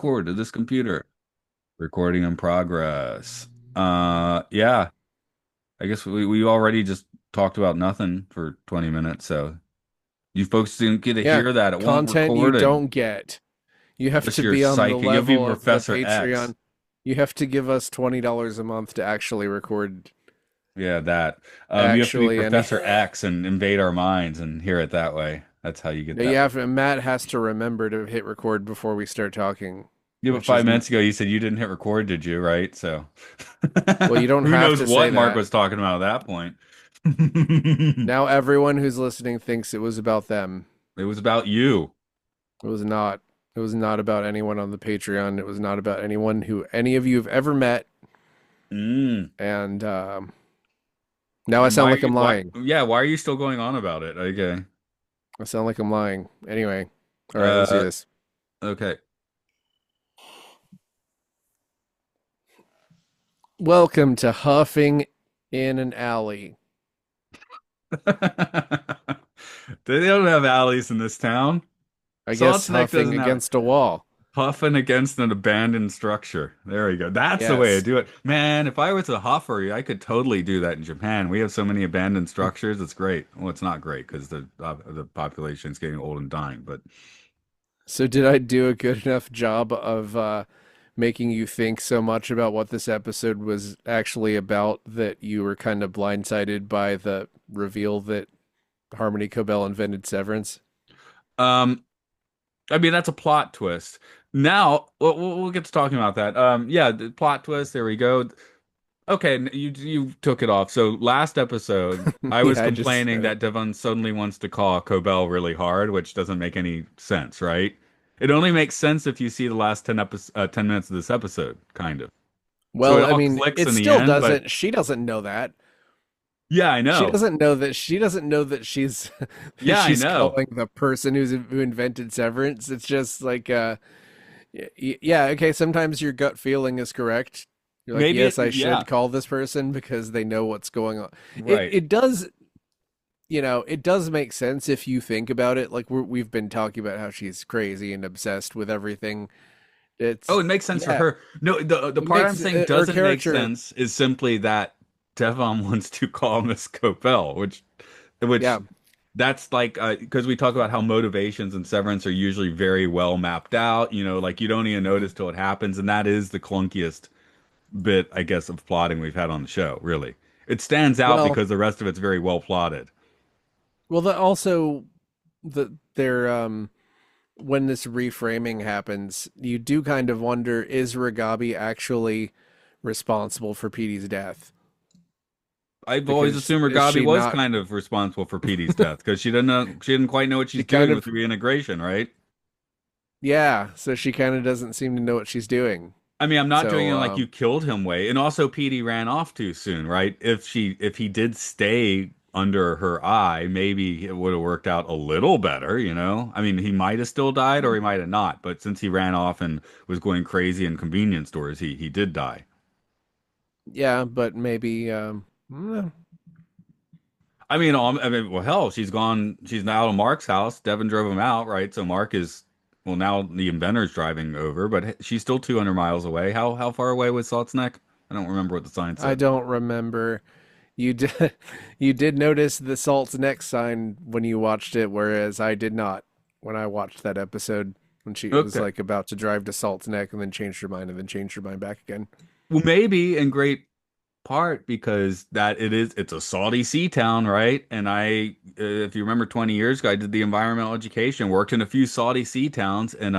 record to this computer. Recording in progress. Yeah. I guess we already just talked about nothing for 20 minutes, so you folks didn't get to Yeah, hear that. It won't content you record it don't get. You have unless to you're be on the psychic. You'll be level of the Professor X. Patreon. You have to give us $20 a month to actually record Yeah, that. You have to be actually any. Professor X and invade our minds and hear it that way. That's how you get You that. have Matt has to remember to hit record before we start talking, Yeah, but which five is minutes ago you said you didn't hit record, did you? Right? So well, you don't who have knows to say what Mark that. was talking about at that point. Now everyone who's listening thinks it was about them. It was about you. It was not. It was not about anyone on the Patreon. It was not about anyone who any of you have ever met. Mm. And now I And sound like I'm why, lying. yeah, why are you still going on about it? Okay. I sound like I'm lying. Anyway, all right, let's do Uh, this. okay. Welcome to Huffing in an Alley. They don't have alleys in this town. I guess Salt Neck huffing doesn't have against a wall. huffing against an abandoned structure. There you go. That's the way to Yes. do it. Man, if I was a huffer, I could totally do that in Japan. We have so many abandoned structures. It's great. Well, it's not great because the population is getting old and dying, but So did I do a good enough job of making you think so much about what this episode was actually about that you were kind of blindsided by the reveal that Harmony Cobell invented Severance? um I mean, that's a plot twist. Now, we'll get to talking about that. Yeah, the plot twist. There we go. Okay, you took it off. So last episode, I was Yeah, I just complaining that Devon suddenly wants to call Cobell really hard, which doesn't make any sense, right? It only makes sense if you see the last 10 minutes of this episode, kind of. So it well, I all mean, clicks it in the still end, but doesn't. She doesn't know that. yeah, I She know. doesn't know that she doesn't know that she's that Yeah, I she's know. calling the person who invented Severance. It's just like yeah, okay, sometimes your gut feeling is correct. You're like, Maybe it, yes, I yeah, should call this person because they know what's going on. It right. it does, it does make sense if you think about it. Like we've been talking about how she's crazy and obsessed with everything. Oh, It's it makes sense for yeah, her. No, the it part I'm makes saying her doesn't make character. sense is simply that Devon wants to call Miss Copel, which Yeah, that's like because we talk about how motivations and severance are usually very well mapped out. Like you don't even notice till it happens, and that is the clunkiest bit, I guess, of plotting we've had on the show. Really, it stands out well, because the rest of it's very well plotted. that also they're when this reframing happens, you do kind of wonder, is Ragabi actually responsible for Petey's death? I've always Because assumed is Gabi she was not? kind of responsible for Petey's death because she didn't quite know what She she's kind doing with of, the reintegration, right? yeah, so she kind of doesn't seem to know what she's doing. I mean, I'm not doing So, it like you killed him way. And also Petey ran off too soon, right? If he did stay under her eye, maybe it would have worked out a little better. I mean, he might have still died or he might have not, but since he ran off and was going crazy in convenience stores, he did die. yeah, but maybe, I mean, well, hell, she's gone. She's now at Mark's house. Devin drove him out, right? So Mark is, well, now the inventor's driving over, but she's still 200 miles away. How far away was Salt's Neck? I don't remember what the sign I said. don't remember. You did, you did notice the Salt's Neck sign when you watched it, whereas I did not when I watched that episode when she was Okay. like about to drive to Salt's Neck and then changed her mind and then changed her mind back again. Well, maybe in great part because it's a salty sea town, right? And if you remember 20 years ago, I did the environmental education, worked in a few salty sea towns, and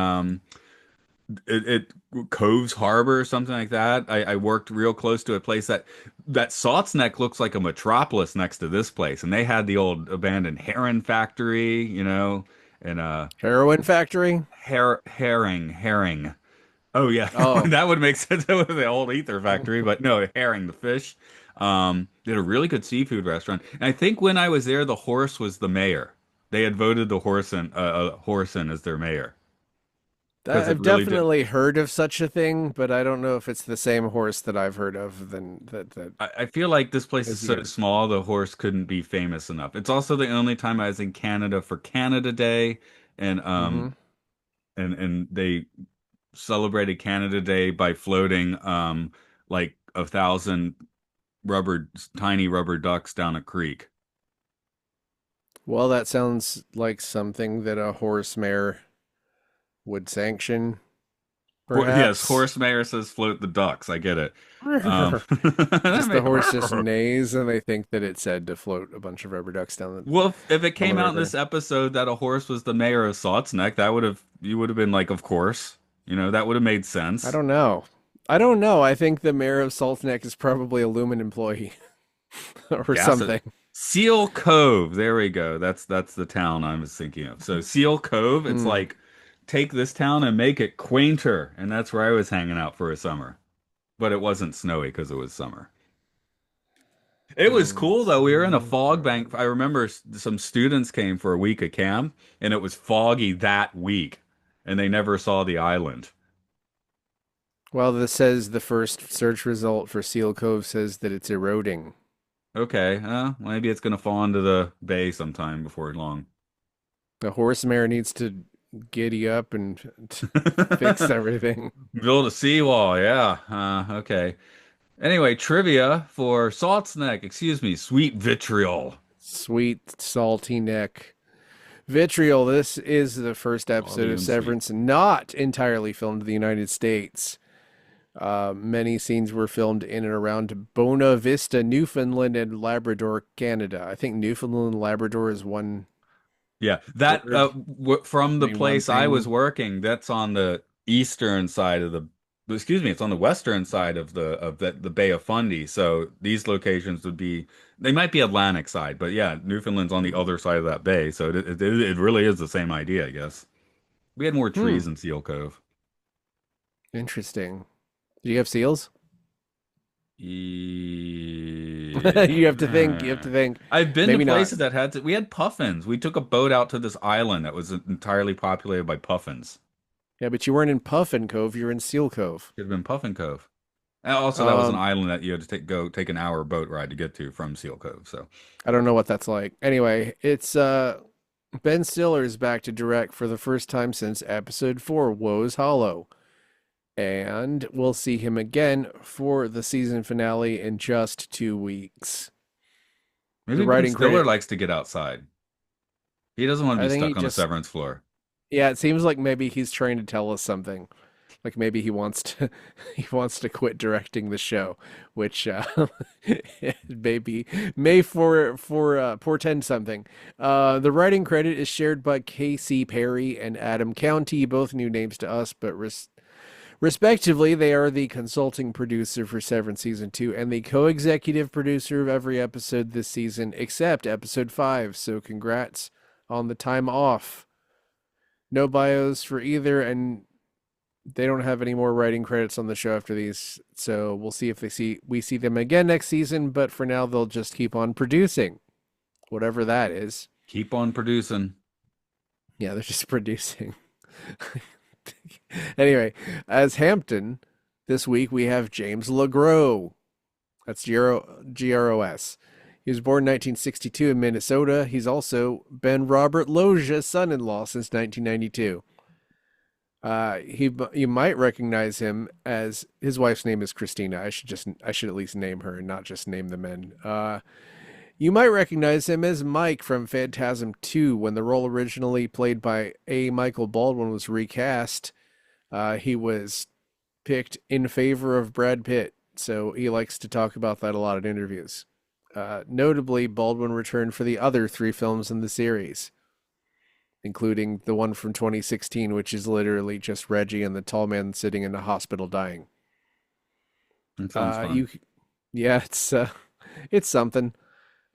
Coves Harbor or something like that. I worked real close to a place that Salt's Neck looks like a metropolis next to this place, and they had the old abandoned heron factory, and Heroin Factory? herring. Oh yeah, Oh, that would make sense with the old ether factory, but no, herring, the fish. They had a really good seafood restaurant, and I think when I was there, the horse was the mayor. They had voted the horse in as their mayor because it I've really did. definitely heard of such a thing, but I don't know if it's the same horse that I've heard of than that I feel like this place is is so here. small, the horse couldn't be famous enough. It's also the only time I was in Canada for Canada Day, and Hmm. and they celebrated Canada Day by floating like 1,000 rubber tiny rubber ducks down a creek. Well, that sounds like something that a horse mayor would sanction, Yes, perhaps. horse mayor says float the ducks. I get it. That Just the may- horse just neighs, and they think that it said to float a bunch of rubber ducks Well, if it down the came out in this river. episode that a horse was the mayor of Salt's Neck, that would have you would have been like, of course, that would have made I sense. don't know. I don't know. I think the mayor of Salt Neck is probably a Lumen employee or Yeah, so something. Seal Cove. There we go. That's the town I was thinking of. So Seal Cove, it's Hmm. like take this town and make it quainter, and that's where I was hanging out for a summer. But it wasn't snowy because it was summer. It was cool though. We were in a fog bank. I remember some students came for a week of camp, and it was foggy that week, and they never saw the island. Well, this says the first search result for Seal Cove says that it's eroding. Okay, maybe it's gonna fall into the bay sometime before long. The horse mayor needs to giddy up and fix everything. Build a seawall, yeah. Okay. Anyway, trivia for Salt's Neck. Excuse me, sweet vitriol. Sweet, salty neck. Vitriol. This is the first episode Salty of and sweet. Severance, not entirely filmed in the United States. Many scenes were filmed in and around Bona Vista, Newfoundland, and Labrador, Canada. I think Newfoundland and Labrador is one Yeah, that word, from the mean one place I was thing. working, that's on the eastern side of the, excuse me, it's on the western side of the Bay of Fundy. So these locations would be, they might be Atlantic side, but yeah, Newfoundland's on the other side of that bay. So it really is the same idea, I guess. We had more Hmm, trees in Seal Cove. interesting. Do you have seals? You have to think. You have to Yeah. think. I've been to Maybe not. places that had to, we had puffins. We took a boat out to this island that was entirely populated by puffins. Yeah, but you weren't in Puffin Cove. You were in Seal Cove. Could have been Puffin Cove. And also, that was an Um, island that you had to take an hour boat ride to get to from Seal Cove. So, I don't know what that's like. Anyway, it's Ben Stiller is back to direct for the first time since episode 4, Woe's Hollow. And we'll see him again for the season finale in just 2 weeks. The maybe Ben writing Stiller credit, likes to get outside. He doesn't want to I be think he stuck on the just, severance floor. yeah, it seems like maybe he's trying to tell us something. Like maybe he wants to, he wants to quit directing the show, which maybe may portend something. The writing credit is shared by Casey Perry and Adam County, both new names to us, but respectively, they are the consulting producer for Severance Season 2 and the co-executive producer of every episode this season, except episode 5. So congrats on the time off. No bios for either, and they don't have any more writing credits on the show after these. So we'll see if we see them again next season, but for now they'll just keep on producing, whatever that is. Keep on producing. Yeah, they're just producing. Anyway, as Hampton, this week we have James LeGros. That's Gros. He was born in 1962 in Minnesota. He's also Ben Robert Loggia's son-in-law since 1992. You might recognize him as his wife's name is Christina. I should at least name her and not just name the men. You might recognize him as Mike from Phantasm 2 when the role originally played by A. Michael Baldwin was recast. He was picked in favor of Brad Pitt, so he likes to talk about that a lot in interviews. Notably, Baldwin returned for the other 3 films in the series, including the one from 2016, which is literally just Reggie and the tall man sitting in a hospital dying. That sounds Uh, fun. you, yeah, it's something.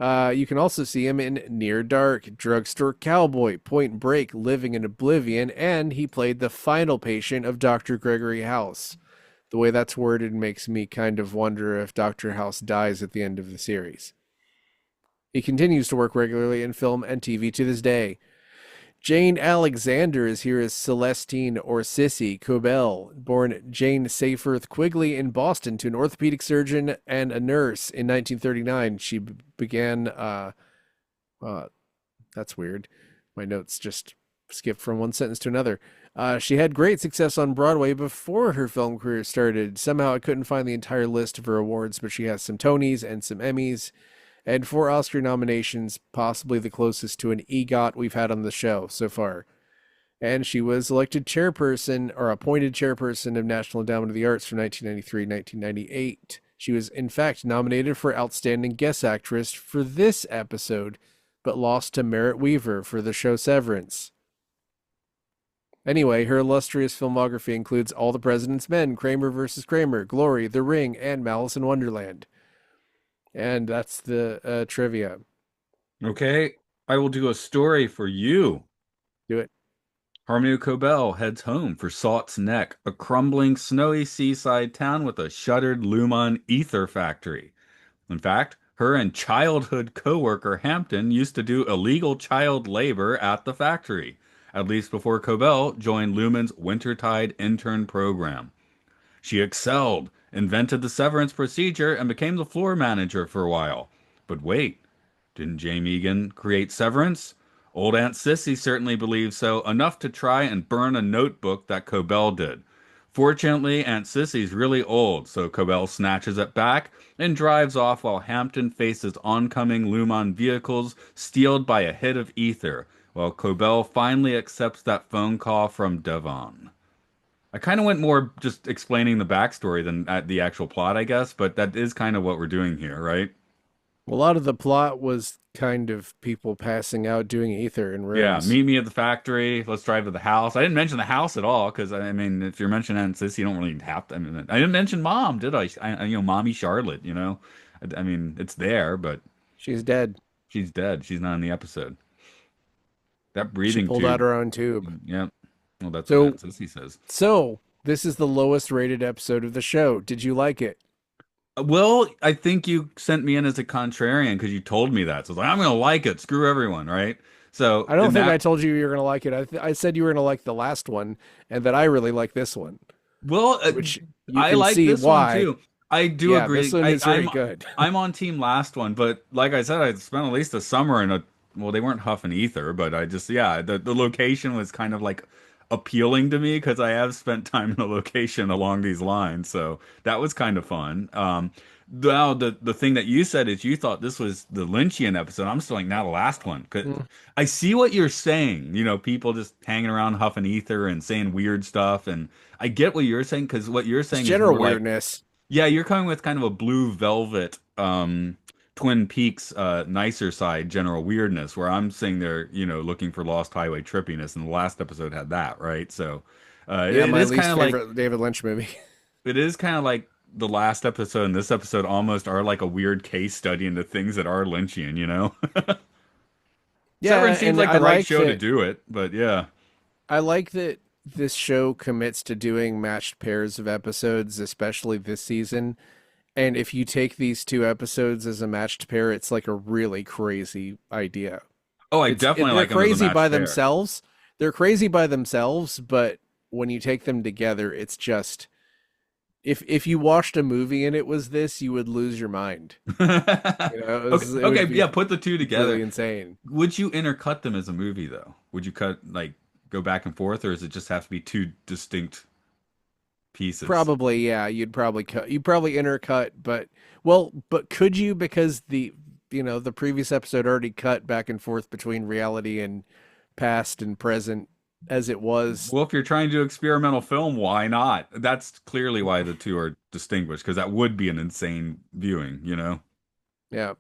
You can also see him in Near Dark, Drugstore Cowboy, Point Break, Living in Oblivion, and he played the final patient of Dr. Gregory House. The way that's worded makes me kind of wonder if Dr. House dies at the end of the series. He continues to work regularly in film and TV to this day. Jane Alexander is here as Celestine or Sissy Cobell, born Jane Seyfarth Quigley in Boston to an orthopedic surgeon and a nurse in 1939. She began, uh, that's weird. My notes just skipped from one sentence to another. She had great success on Broadway before her film career started. Somehow I couldn't find the entire list of her awards, but she has some Tonys and some Emmys and 4 Oscar nominations, possibly the closest to an EGOT we've had on the show so far. And she was elected chairperson or appointed chairperson of National Endowment of the Arts from 1993 to 1998. She was, in fact, nominated for Outstanding Guest Actress for this episode, but lost to Merritt Wever for the show Severance. Anyway, her illustrious filmography includes All the President's Men, Kramer versus Kramer, Glory, The Ring, and Malice in Wonderland. And that's the trivia. Okay, I will do a story for you. Do it. Harmony Cobell heads home for Salt's Neck, a crumbling, snowy seaside town with a shuttered Lumon ether factory. In fact, her and childhood co-worker Hampton used to do illegal child labor at the factory, at least before Cobell joined Lumen's Wintertide intern program. She excelled, invented the severance procedure, and became the floor manager for a while. But wait, didn't Jay Megan create Severance? Old Aunt Sissy certainly believes so, enough to try and burn a notebook that Cobell did. Fortunately, Aunt Sissy's really old, so Cobell snatches it back and drives off while Hampton faces oncoming Lumon vehicles steeled by a hit of ether, while Cobell finally accepts that phone call from Devon. I kind of went more just explaining the backstory than at the actual plot, I guess, but that is kind of what we're doing here, right? A lot of the plot was kind of people passing out doing ether in Yeah, rooms. meet me at the factory. Let's drive to the house. I didn't mention the house at all because I mean, if you're mentioning Aunt Sis, you don't really have to. I mean, I didn't mention mom, did Mommy Charlotte. I mean, it's there, but She's dead. she's dead. She's not in the episode. That She breathing pulled out tube. her own tube. Yeah. Well, that's what Aunt So, Sissy says. so this is the lowest rated episode of the show. Did you like it? Well, I think you sent me in as a contrarian because you told me that. So I was like, I'm gonna like it. Screw everyone, right? So I don't in think I that told you you were going to like it. I said you were going to like the last one and that I really like this one, Well, which you I can like see this one why. too. I do Yeah, this agree. one is very good. I'm on team last one, but like I said, I spent at least a summer in a well, they weren't huffing ether, but I just yeah, the location was kind of like appealing to me because I have spent time in a location along these lines, so that was kind of fun. Now the thing that you said is you thought this was the Lynchian episode. I'm still like now the last one because Mm. I see what you're saying. People just hanging around huffing ether and saying weird stuff, and I get what you're saying because what you're It's saying is general more like weirdness. yeah, you're coming with kind of a Blue Velvet, Twin Peaks, nicer side general weirdness, where I'm saying they're, looking for lost highway trippiness, and the last episode had that, right? So, Yeah, it my is kind least of like favorite David Lynch movie. the last episode and this episode almost are like a weird case study into things that are Lynchian. Yeah, Severance seems and like the right show to do it, but yeah. I like that this show commits to doing matched pairs of episodes, especially this season. And if you take these 2 episodes as a matched pair, it's like a really crazy idea. Oh, I definitely They're like them as a crazy by match pair. themselves. They're crazy by themselves, but when you take them together, it's just if you watched a movie and it was this, you would lose your mind. Okay, It okay, would be yeah, put the two really together. insane. Would you intercut them as a movie though? Would you cut like go back and forth, or does it just have to be two distinct pieces? Probably, yeah. You'd probably intercut, but well, but could you? Because the previous episode already cut back and forth between reality and past and present as it was. Well, if you're trying to do experimental film, why not? That's clearly why the two are distinguished, because that would be an insane viewing. Yeah.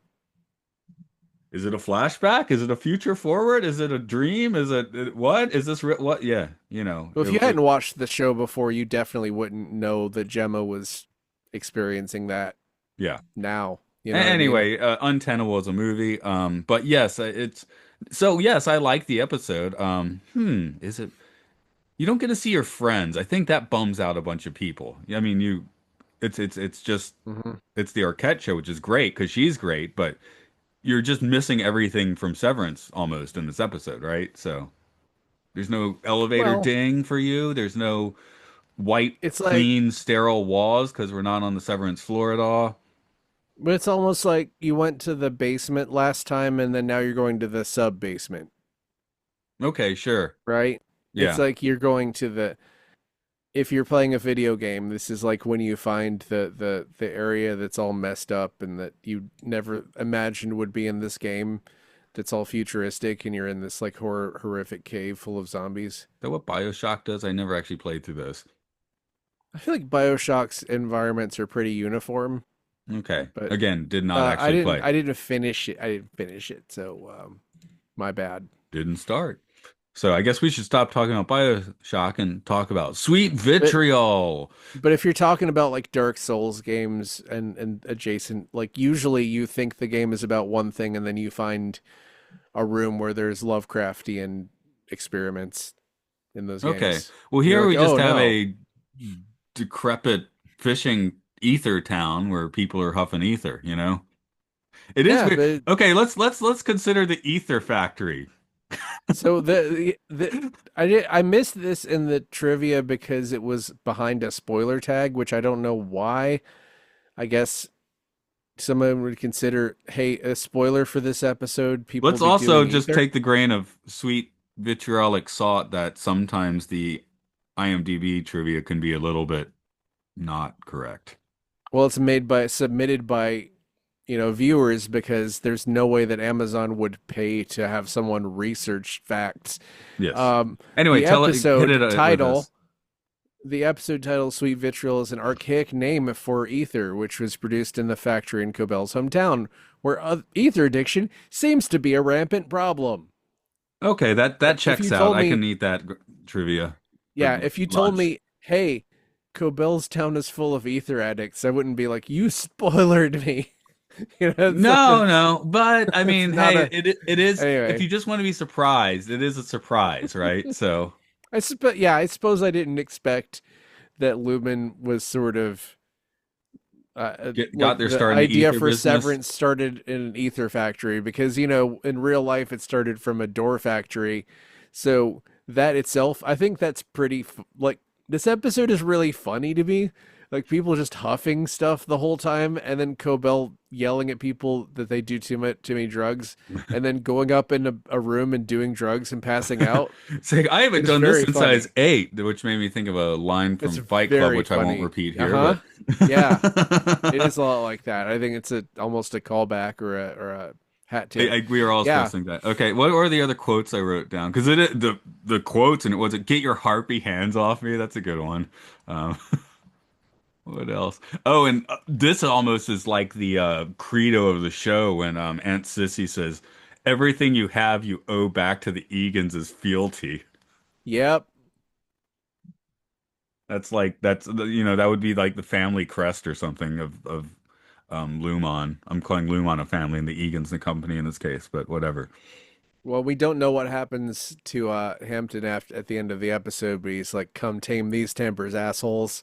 Is it a flashback? Is it a future forward? Is it a dream? Is it what? Is this what? Yeah, Well, if you hadn't watched the show before, you definitely wouldn't know that Gemma was experiencing that yeah. now. You know what I mean? Anyway, Untenable is a movie. But yes, it's so yes, I like the episode. Is it? You don't get to see your friends. I think that bums out a bunch of people. I mean, it's just Hmm. it's the Arquette show, which is great because she's great, but you're just missing everything from Severance almost in this episode, right? So there's no elevator Well, ding for you. There's no white, it's like, clean, sterile walls because we're not on the Severance floor at all. but it's almost like you went to the basement last time and then now you're going to the sub basement, Okay, sure. right? It's Yeah. like you're going to the if you're playing a video game, this is like when you find the area that's all messed up and that you never imagined would be in this game that's all futuristic and you're in this like horrific cave full of zombies. Is that what BioShock does? I never actually played through this. I feel like BioShock's environments are pretty uniform, Okay. but Again, did not actually play. I didn't finish it. I didn't finish it, so my bad. Didn't start. So I guess we should stop talking about BioShock and talk about sweet But vitriol. but if you're talking about like Dark Souls games and adjacent, like usually you think the game is about one thing and then you find a room where there's Lovecraftian experiments in those Okay. games. Well, And you're here like, we just oh have no. a decrepit fishing ether town where people are huffing ether, you know? It is Yeah, weird. but Okay, let's consider the ether factory. so I missed this in the trivia because it was behind a spoiler tag, which I don't know why. I guess someone would consider, hey, a spoiler for this episode, people will Let's be also doing just ether. take the grain of sweet vitriolic salt that sometimes the IMDb trivia can be a little bit not correct. Well, it's made by submitted by viewers because there's no way that Amazon would pay to have someone research facts. Yes. Um, Anyway, the tell it, hit it episode with title, us. the episode title, "Sweet Vitriol," is an archaic name for ether, which was produced in the factory in Cobell's hometown, where ether addiction seems to be a rampant problem. Okay, that If you checks out. told I me, can eat that trivia for yeah, if you told lunch. me, hey, Cobell's town is full of ether addicts, I wouldn't be like, you spoilered me. No, no, but I It's mean, not hey, a. it is if Anyway, you just want to be surprised, it is a surprise, right? So I suppose I didn't expect that Lumen was sort of got like their the start in the idea ether for business. Severance started in an ether factory because in real life it started from a door factory. So that itself, I think that's pretty like this episode is really funny to me. Like people just huffing stuff the whole time, and then Cobell yelling at people that they do too many drugs, and then going up in a room and doing drugs and passing out. It's like, I haven't It's done this very since I was funny. 8, which made me think of a line It's from Fight Club, very which I won't funny. repeat Uh here, huh. but Yeah. It is a lot like that. I think it's a almost a callback or a hat tip. we were all Yeah. supposed to think that. Okay, what are the other quotes I wrote down? Because the quotes and it was "Get your harpy hands off me." That's a good one. Um, what else? Oh, and this almost is like the credo of the show when Aunt Sissy says, "Everything you have, you owe back to the Egan's as fealty." Yep. That's like that would be like the family crest or something of Lumon. I'm calling Lumon a family and the Egan's the company in this case, but whatever. Well, we don't know what happens to Hampton after at the end of the episode, but he's like, "Come tame these tempers, assholes,"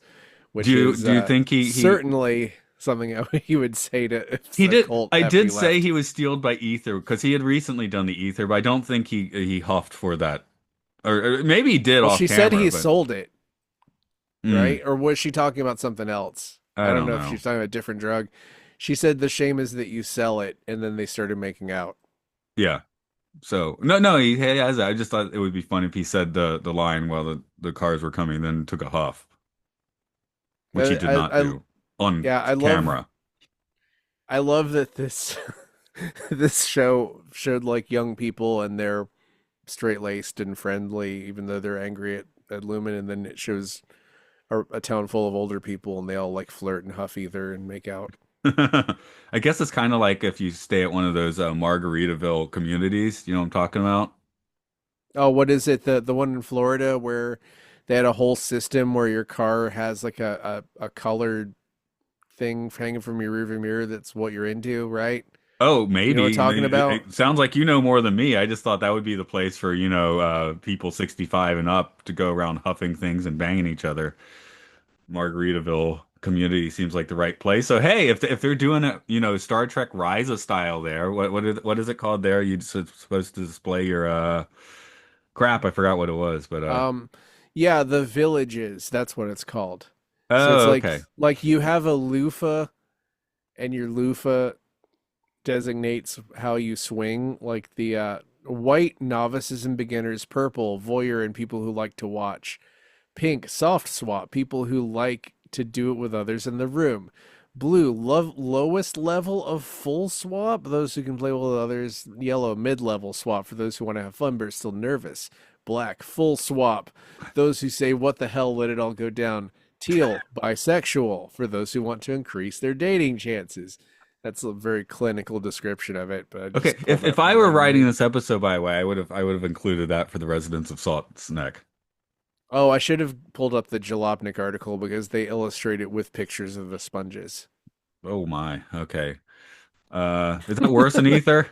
which is Do you think he certainly something he would say to he a did? cult I after he did say left. he was steeled by ether because he had recently done the ether, but I don't think he huffed for that, or maybe he did Well, off she said camera, he but sold it, mm, right? Or was she talking about something else? I I don't don't know if she's know. talking about a different drug. She said the shame is that you sell it, and then they started making out. Yeah. So no, he has. I just thought it would be fun if he said the line while the cars were coming, then took a huff, which he did not I do on yeah, camera. I love that this this show showed like young people and they're straight laced and friendly, even though they're angry at Lumen, and then it shows a town full of older people and they all like flirt and huff ether and make out. I guess it's kind of like if you stay at one of those Margaritaville communities. You know what I'm talking about? Oh, what is it? The one in Florida where they had a whole system where your car has like a colored thing hanging from your rearview mirror that's what you're into, right? Oh, You know what maybe. I'm talking about? It sounds like you know more than me. I just thought that would be the place for, people 65 and up to go around huffing things and banging each other. Margaritaville community seems like the right place. So hey, if they're doing it, Star Trek Rise what what is it called there? You're supposed to display your crap. I forgot what it was, but Um, yeah, the villages, that's what it's called. So it's oh, okay. like you have a loofah and your loofah designates how you swing, like white, novices and beginners; purple, voyeur and people who like to watch; pink, soft swap, people who like to do it with others in the room; blue, lowest level of full swap, those who can play with others; yellow, mid-level swap, for those who want to have fun but are still nervous; black, full swap, those who say what the hell, let it all go down; teal, bisexual, for those who want to increase their dating chances. That's a very clinical description of it, but I Okay, just pulled if that I from were writing memory. this episode, by the way, I would have included that for the residents of Salt's Neck. Oh, I should have pulled up the Jalopnik article because they illustrate it with pictures of the sponges. Oh my. Okay. Is that worse than ether?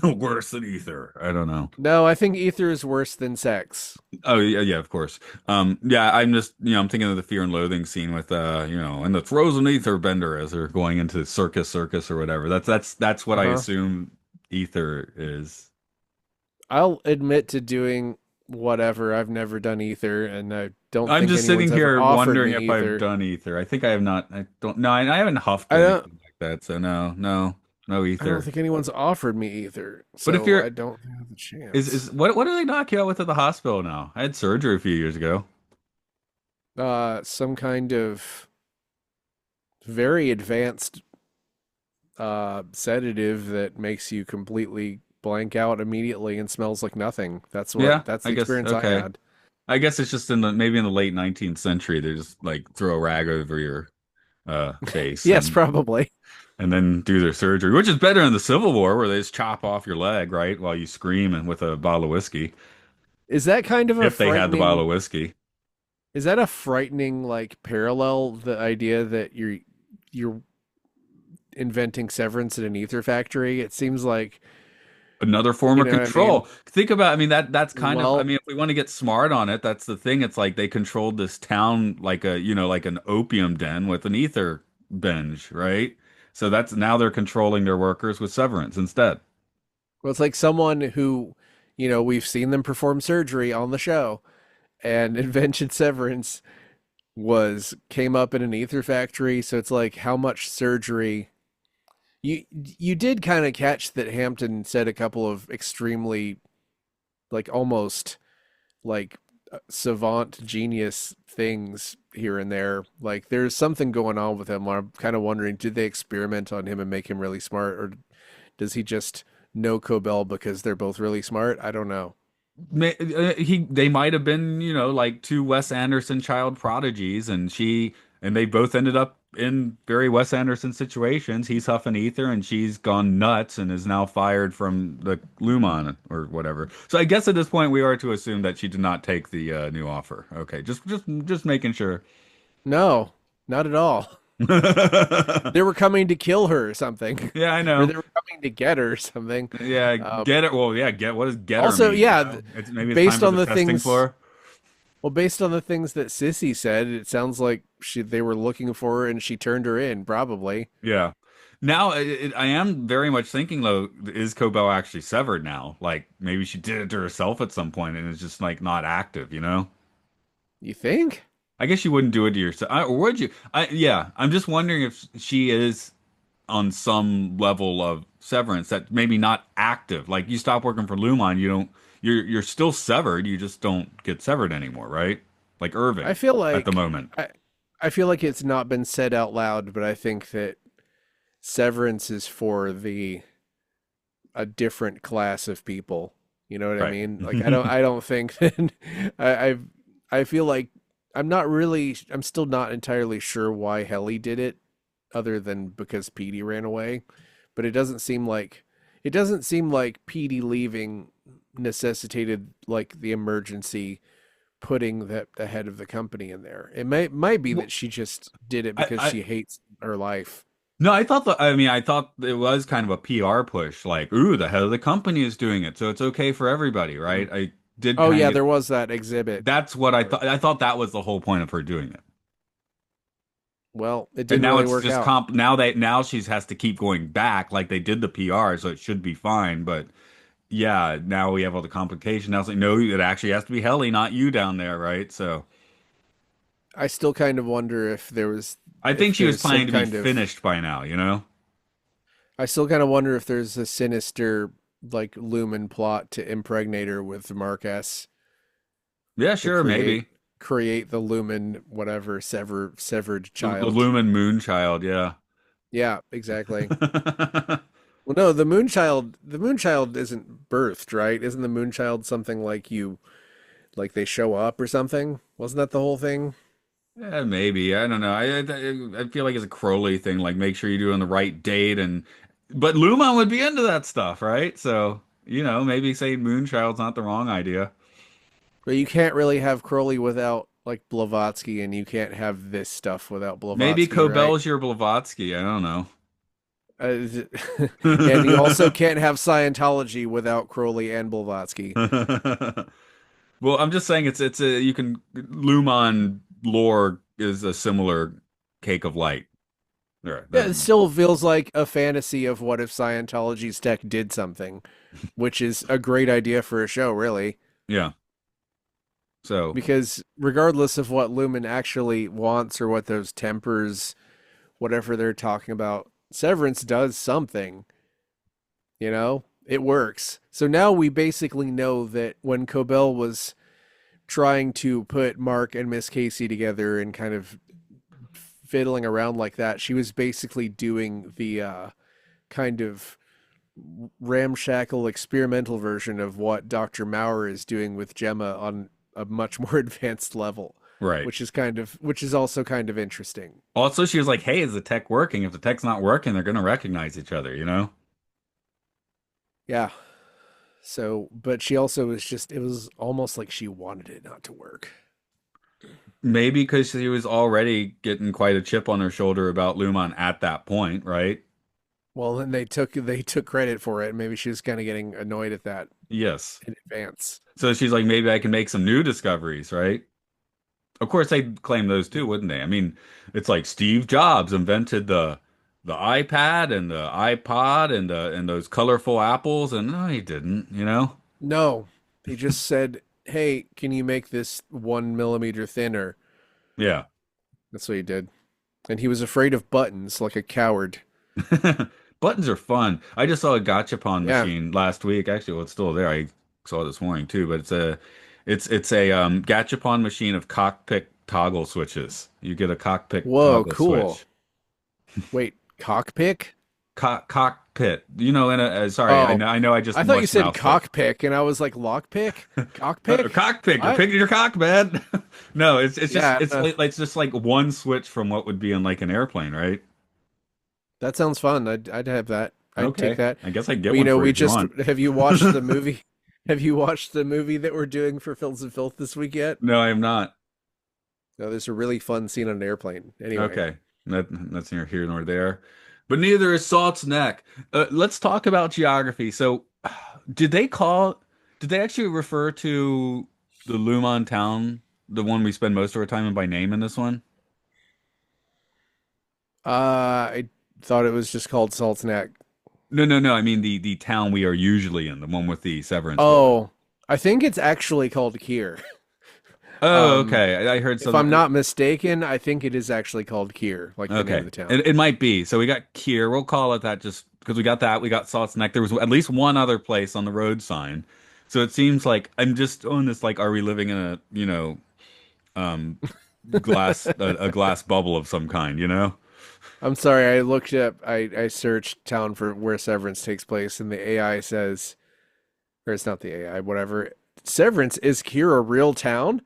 Worse than ether. I don't know. No, I think ether is worse than sex. Oh yeah, yeah, of course. Yeah, I'm just I'm thinking of the Fear and Loathing scene with and the frozen ether bender as they're going into circus or whatever. That's what I Uh-huh. assume ether is. I'll admit to doing whatever. I've never done ether, and I don't I'm think just sitting anyone's ever here offered wondering me if I've ether. done ether. I think I have not. I don't. No, I haven't huffed I or don't anything like that. So no, no, no I don't ether. think anyone's offered me ether, But if so I you're don't have a is chance. what do they knock you out with at the hospital now? I had surgery a few years ago. Some kind of very advanced sedative that makes you completely blank out immediately and smells like nothing. Yeah, That's I the guess experience I okay. had. I guess it's just in the maybe in the late 19th century they just like throw a rag over your face Yes, probably. and then do their surgery, which is better in the Civil War where they just chop off your leg, right, while you scream and with a bottle of whiskey, Is that kind of a if they had the bottle frightening of whiskey. is that a frightening like parallel, the idea that you're inventing severance in an ether factory? It seems like, Another form you of know what I mean? control. Think about, I mean, that's kind of, I Well, mean, if we want to get smart on it, that's the thing. It's like they controlled this town like like an opium den with an ether binge, right? So that's now they're controlling their workers with severance instead. it's like someone who, we've seen them perform surgery on the show, and invention severance was came up in an ether factory. So it's like, how much surgery you did kind of catch that Hampton said a couple of extremely, like, almost like savant genius things here and there. Like, there's something going on with him. I'm kind of wondering, did they experiment on him and make him really smart, or does he just know Cobell because they're both really smart? I don't know. They might have been, like two Wes Anderson child prodigies, and they both ended up in very Wes Anderson situations. He's huffing ether, and she's gone nuts and is now fired from the Lumon or whatever. So I guess at this point we are to assume that she did not take the new offer. Okay, just making sure. No, not at all. They were coming to kill her or something, Yeah, I or know. they were coming to get her or something. Yeah, Um, get it. Well, yeah, get what does getter Also, mean? yeah, Maybe it's time based for on the the testing things floor. Well, based on the things that Sissy said, it sounds like they were looking for her and she turned her in, probably. Yeah. Now, I am very much thinking though, is Cobell actually severed now? Like maybe she did it to herself at some point and it's just like not active, you know? You think? I guess you wouldn't do it to yourself, or would you? Yeah, I'm just wondering if she is on some level of severance that maybe not active. Like you stop working for Lumon, you don't, you're still severed, you just don't get severed anymore, right? Like I Irving feel at the like moment. I I feel like it's not been said out loud, but I think that severance is for the a different class of people. You know what I Right. mean? Like, I don't think that I I've, I feel like I'm still not entirely sure why Helly did it, other than because Petey ran away. But it doesn't seem like Petey leaving necessitated like the emergency putting the head of the company in there. It might be Well, that she just did it I, because I she hates her life. No, I thought it was kind of a PR push, like, ooh, the head of the company is doing it, so it's okay for everybody, Mm. right? I did Oh kind yeah, of there get, was that exhibit. that's what I Where, thought. I thought that was the whole point of her doing it. well, it And didn't now really it's work just out. now she has to keep going back, like they did the PR, so it should be fine. But yeah, now we have all the complication. Now it's like, no, it actually has to be Helly, not you down there, right? So I still kind of wonder I think if she was there's some planning to be kind of finished by now, you know? I still kind of wonder if there's a sinister like Lumen plot to impregnate her with Mark S Yeah, to sure, maybe. create the Lumen whatever severed The child. Lumen Moonchild, yeah. Yeah, exactly. Well, no, the Moonchild isn't birthed, right? Isn't the Moonchild something like like they show up or something? Wasn't that the whole thing? Yeah, maybe. I don't know. I feel like it's a Crowley thing. Like, make sure you do it on the right date, and but Lumon would be into that stuff, right? So, maybe saying Moonchild's not the wrong idea. But you can't really have Crowley without like Blavatsky, and you can't have this stuff without Maybe Blavatsky, right? Cobell's your Blavatsky. I don't know. Uh, and you also can't have Scientology without Crowley and Blavatsky. Well, I'm just saying it's a you can Lumon lore is a similar cake of light. There, Yeah, it that, still feels like a fantasy of what if Scientology's tech did something, which is a great idea for a show, really. yeah. So Because regardless of what Lumen actually wants or what those tempers, whatever they're talking about, Severance does something, you know? It works. So now we basically know that when Cobell was trying to put Mark and Miss Casey together and kind of fiddling around like that, she was basically doing the kind of ramshackle experimental version of what Dr. Maurer is doing with Gemma on a much more advanced level, right. which is also kind of interesting. Also, she was like, "Hey, is the tech working? If the tech's not working, they're gonna recognize each other, you know?" Yeah. So, but she also was just, it was almost like she wanted it not to work. Maybe because she was already getting quite a chip on her shoulder about Lumon at that point, right? Well, then they took credit for it. Maybe she was kind of getting annoyed at that Yes. in advance. So she's like, maybe I can make some new discoveries, right? Of course, they'd claim those too, wouldn't they? I mean, it's like Steve Jobs invented the iPad and the iPod and those colorful apples, and no, he didn't, you know? No, he just said, "Hey, can you make this 1 millimeter thinner?" Yeah. That's what he did, and he was afraid of buttons like a coward. Buttons are fun. I just saw a gachapon Yeah. machine last week. Actually, well, it's still there. I saw it this morning too, but it's a gachapon machine of cockpit toggle switches. You get a cockpit Whoa, toggle cool. switch. Wait, cockpick? Cockpit. Sorry, I Oh, know I just I thought you mush said mouthed it. cockpick, and I was like, lockpick? Cockpick? Cockpit. You're What? picking your cock, man. No, it's just Yeah, it's just like one switch from what would be in like an airplane, right? that sounds fun. I'd have that. I'd take Okay. that. I guess I can get Well, you one know, for you we if you just want. have you watched the movie? Have you watched the movie that we're doing for Films and Filth this week yet? No, I am not. No, there's a really fun scene on an airplane. Anyway, Okay, that's neither here nor there, but neither is Salt's Neck. Let's talk about geography. So, did they call? Did they actually refer to the Lumon town, the one we spend most of our time in, by name in this one? I thought it was just called Salt's Neck. No, no, no. I mean the town we are usually in, the one with the Severance building. Oh, I think it's actually called Kier. Oh, Um, okay. I heard if I'm something. not mistaken, I think it is actually called Kier, like the name of Okay, the town. it might be. So we got Kier. We'll call it that just because we got that. We got Salt's Neck. There was at least one other place on the road sign. So it seems like I'm just on this, like, are we living in a, um, a glass bubble of some kind, you know? I'm sorry, I looked up, I searched town for where Severance takes place, and the AI says, or it's not the AI, whatever. Severance, is Kier a real town?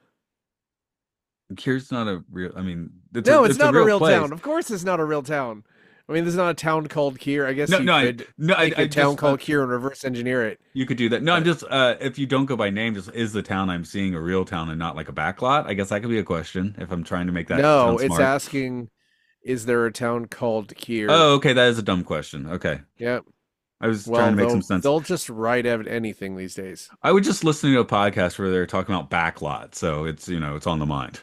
Kier's not a real, I mean, No, it's it's a not a real real place. town. Of course, it's not a real town. I mean, there's not a town called Kier. I guess No, you no, could no, make I a town just, called Kier and reverse engineer it. you could do that. No, I'm But just, if you don't go by name, just is the town I'm seeing a real town and not like a backlot? I guess that could be a question if I'm trying to make that no, sound it's smart. asking, is there a town called Kier? Oh, okay, that is a dumb question. Okay. Yeah. I was trying Well, to make some sense. they'll just write out anything these days. I was just listening to a podcast where they were talking about backlot, so it's on the mind.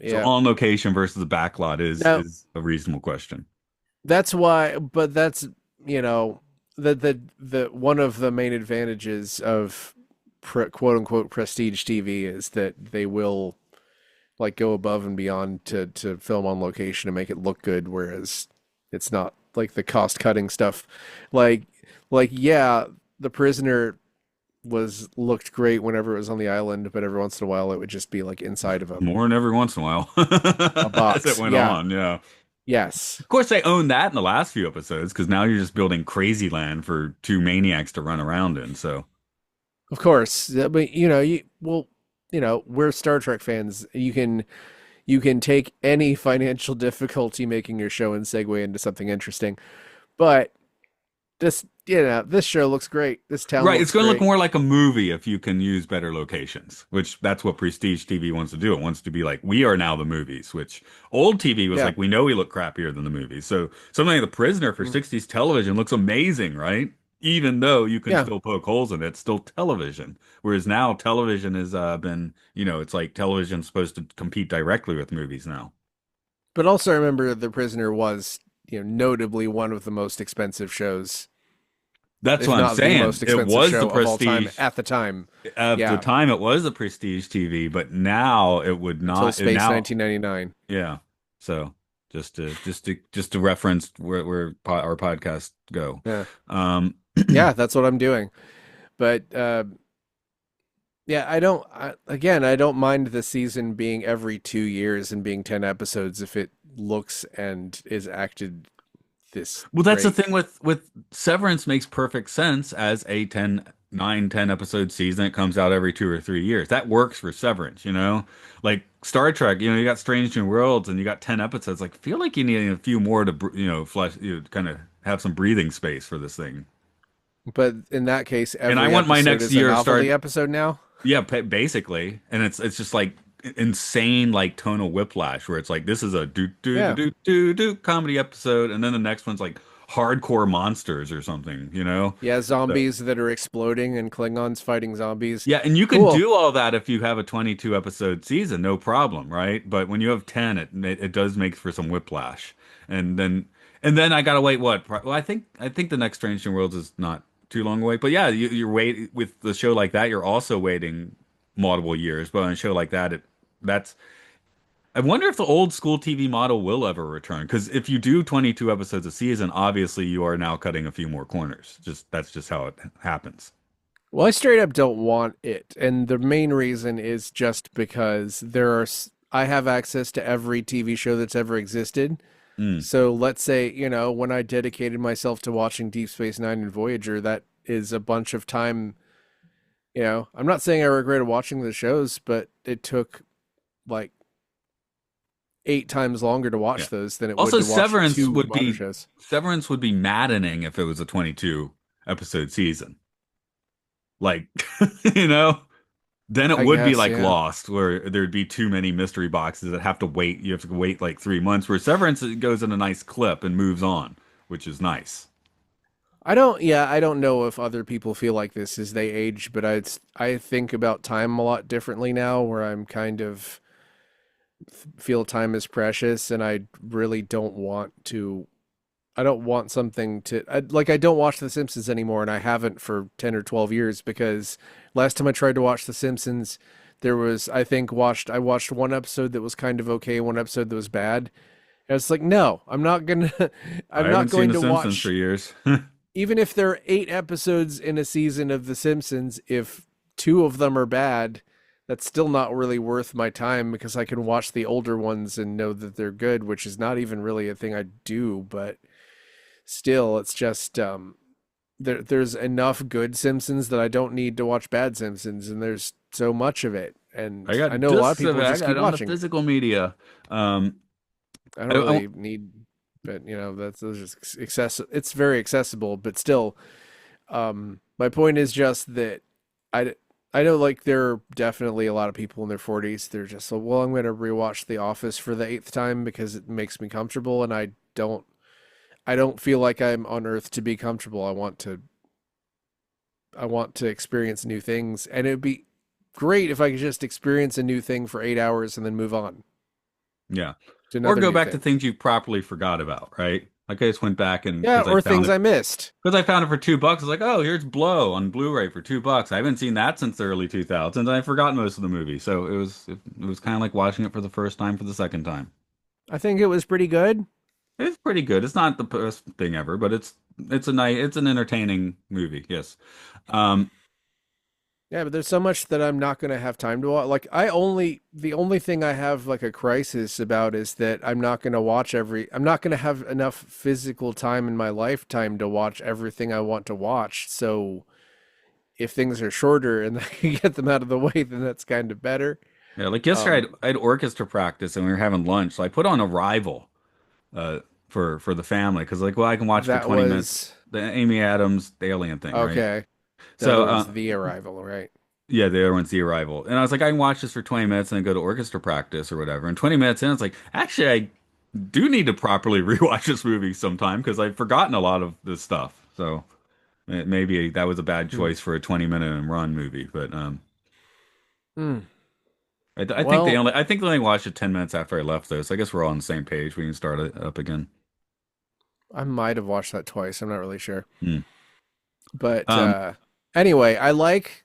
So Yeah. on location versus the backlot is Now, is a reasonable question. that's why, but that's, you know, the one of the main advantages of quote unquote prestige TV is that they will like go above and beyond to film on location and make it look good, whereas it's not like the cost cutting stuff. Like like, yeah, the prisoner was looked great whenever it was on the island, but every once in a while it would just be like inside of More than every once in a while a as it box. went Yeah. on. Yeah. Yes. Of course, they own that in the last few episodes because now you're just building crazy land for two maniacs to run around in. So Of course. But we're Star Trek fans. You can take any financial difficulty making your show and segue into something interesting. But this show looks great. This town right, it's looks going to look great. more like a movie if you can use better locations, which that's what prestige TV wants to do. It wants to be like we are now the movies, which old TV was Yeah. like we know we look crappier than the movies. So something like The Prisoner for Mm. 60s television looks amazing, right? Even though you can Yeah. still poke holes in it, it's still television. Whereas now television has been, it's like television's supposed to compete directly with movies now. But also remember The Prisoner was, notably one of the most expensive shows, That's if what I'm not the saying. most It expensive was the show of all time prestige at the time. at the Yeah. time. It was the prestige TV, but now it would Until not. And Space now, 1999. yeah. So just to reference where our podcasts go. Yeah. Um, Yeah, that's what I'm doing. But yeah, I don't mind the season being every 2 years and being 10 episodes if it looks and is acted this well, that's the great. thing with Severance makes perfect sense as a 10 episode season. It comes out every 2 or 3 years. That works for Severance, like Star Trek. You got Strange New Worlds and you got 10 episodes. Like, feel like you need a few more to flesh, kind of have some breathing space for this thing. But in that case, And I every want my episode next is a year to novelty start. episode now. Yeah, basically, and it's just like insane, like tonal whiplash, where it's like this is a do do do Yeah. do do do comedy episode, and then the next one's like hardcore monsters or something. Yeah, So, zombies that are exploding and Klingons fighting zombies. yeah, and you can Cool. do all that if you have a 22 episode season, no problem, right? But when you have 10, it does make for some whiplash, and then I gotta wait. Well, I think the next Strange New Worlds is not too long away, but yeah, you're wait with the show like that. You're also waiting multiple years, but on a show like that, that's. I wonder if the old school TV model will ever return. Because if you do 22 episodes a season, obviously you are now cutting a few more corners. That's just how it happens. Well, I straight up don't want it. And the main reason is just because I have access to every TV show that's ever existed. Mm, So let's say, when I dedicated myself to watching Deep Space Nine and Voyager, that is a bunch of time. I'm not saying I regretted watching the shows, but it took like 8 times longer to yeah. watch those than it would Also, to watch Severance two would modern be shows. Severance would be maddening if it was a 22 episode season. Like, you know, then it I would be guess, like yeah. Lost, where there'd be too many mystery boxes that have to wait. You have to wait like 3 months. Where Severance it goes in a nice clip and moves on, which is nice. I don't know if other people feel like this as they age, but I think about time a lot differently now, where I'm kind of feel time is precious, and I really don't want to. I don't want something to like. I don't watch The Simpsons anymore, and I haven't for 10 or 12 years because last time I tried to watch The Simpsons, there was I watched one episode that was kind of okay, one episode that was bad. And it's like, no, I'm not gonna. I I'm not haven't seen going The to Simpsons for watch. years. Even if there are 8 episodes in a season of The Simpsons, if two of them are bad, that's still not really worth my time because I can watch the older ones and know that they're good, which is not even really a thing I do, but still, it's just there's enough good Simpsons that I don't need to watch bad Simpsons, and there's so much of it, I and I got know a lot of discs of people it. I just got keep it on the watching. physical media. Um, I don't I really need, but that's those just It's very accessible, but still, my point is just that I I know like there are definitely a lot of people in their 40s. They're just so well. I'm going to rewatch The Office for the eighth time because it makes me comfortable, and I don't feel like I'm on Earth to be comfortable. I want to experience new things, and it'd be great if I could just experience a new thing for 8 hours and then move on yeah. to Or another go new back to thing. things you properly forgot about, right? Like I just went back and Yeah, or things I missed. because I found it for $2. I was like, oh, here's Blow on Blu-ray for $2. I haven't seen that since the early 2000s. I've forgotten most of the movie, so it was kind of like watching it for the first time for the second time. I think it was pretty good. It's pretty good. It's not the best thing ever, but it's it's an entertaining movie. Yes. Um, Yeah, but there's so much that I'm not going to have time to watch. Like the only thing I have like a crisis about is that I'm not going to have enough physical time in my lifetime to watch everything I want to watch. So if things are shorter and I can get them out of the way, then that's kind of better. yeah, like yesterday Um, I had orchestra practice and we were having lunch, so I put on Arrival uh for the family because like well I can watch for that 20 minutes was the Amy Adams the alien thing, right? okay. The So other one's The Arrival, right? yeah, the other one's The Arrival. And I was like, I can watch this for 20 minutes and then go to orchestra practice or whatever. And 20 minutes in, it's like, actually, I do need to properly rewatch this movie sometime because I've forgotten a lot of this stuff. So maybe that was a bad Hmm. choice for a 20-minute and run movie. But Hmm. I think Well, I think they only watched it 10 minutes after I left, though. So I guess we're all on the same page. We can start it up again. I might have watched that twice. I'm not really sure. Hmm. But Um, anyway, I like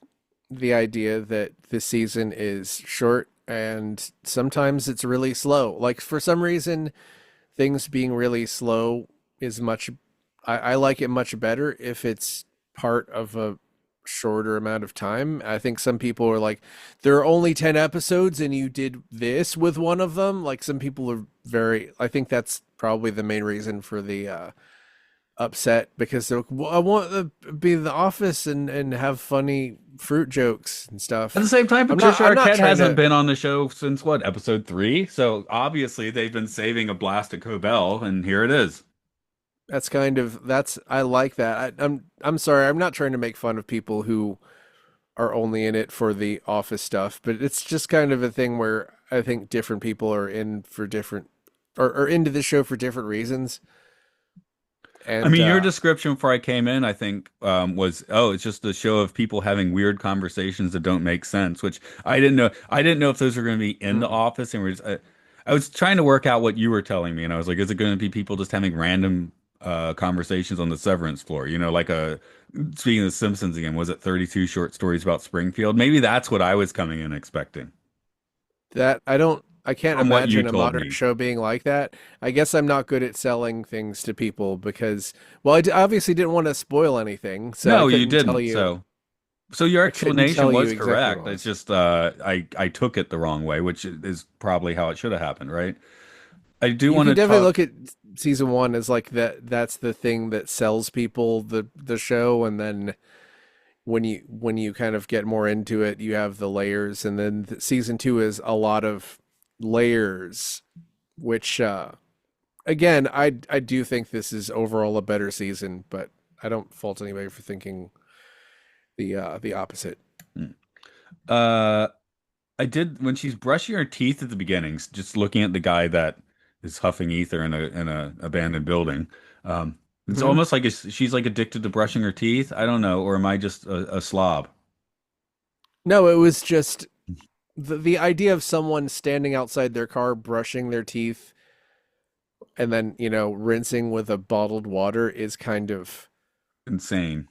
the idea that this season is short and sometimes it's really slow. Like for some reason, things being really slow is I like it much better if it's part of a shorter amount of time. I think some people are like, there are only 10 episodes and you did this with one of them. Like some people are I think that's probably the main reason for the upset because they're like, well, I want to be in the office and have funny fruit jokes and at the stuff. same time, Patricia I'm not Arquette trying hasn't to been on the show since what, episode 3? So obviously they've been saving a blast at Cobell, and here it is. that's kind of that's I like that. I'm sorry, I'm not trying to make fun of people who are only in it for the office stuff, but it's just kind of a thing where I think different people are in for different or into the show for different reasons. I And mean, your description before I came in, I think, was, oh, it's just a show of people having weird conversations that don't make sense, which I didn't know. I didn't know if those were going to be in the mm, office, and I was trying to work out what you were telling me, and I was like, is it going to be people just having random conversations on the Severance floor? You know, like speaking of The Simpsons again, was it 32 short stories about Springfield? Maybe that's what I was coming in expecting that I can't from what you imagine a told modern me. show being like that. I guess I'm not good at selling things to people because, well, obviously didn't want to spoil anything, so No, you didn't. So your I couldn't explanation tell you was exactly what correct. it It's was. just I took it the wrong way, which is probably how it should have happened, right? I do You want could to definitely talk. look at season one as like that's the thing that sells people the show, and then when you kind of get more into it, you have the layers, and then season two is a lot of layers, which again, I do think this is overall a better season, but I don't fault anybody for thinking the opposite. Uh, I did when she's brushing her teeth at the beginnings, just looking at the guy that is huffing ether in a abandoned building. It's Hmm. almost like she's like addicted to brushing her teeth. I don't know, or am I just a slob? No, it was just the idea of someone standing outside their car brushing their teeth and then, rinsing with a bottled water is kind of Insane.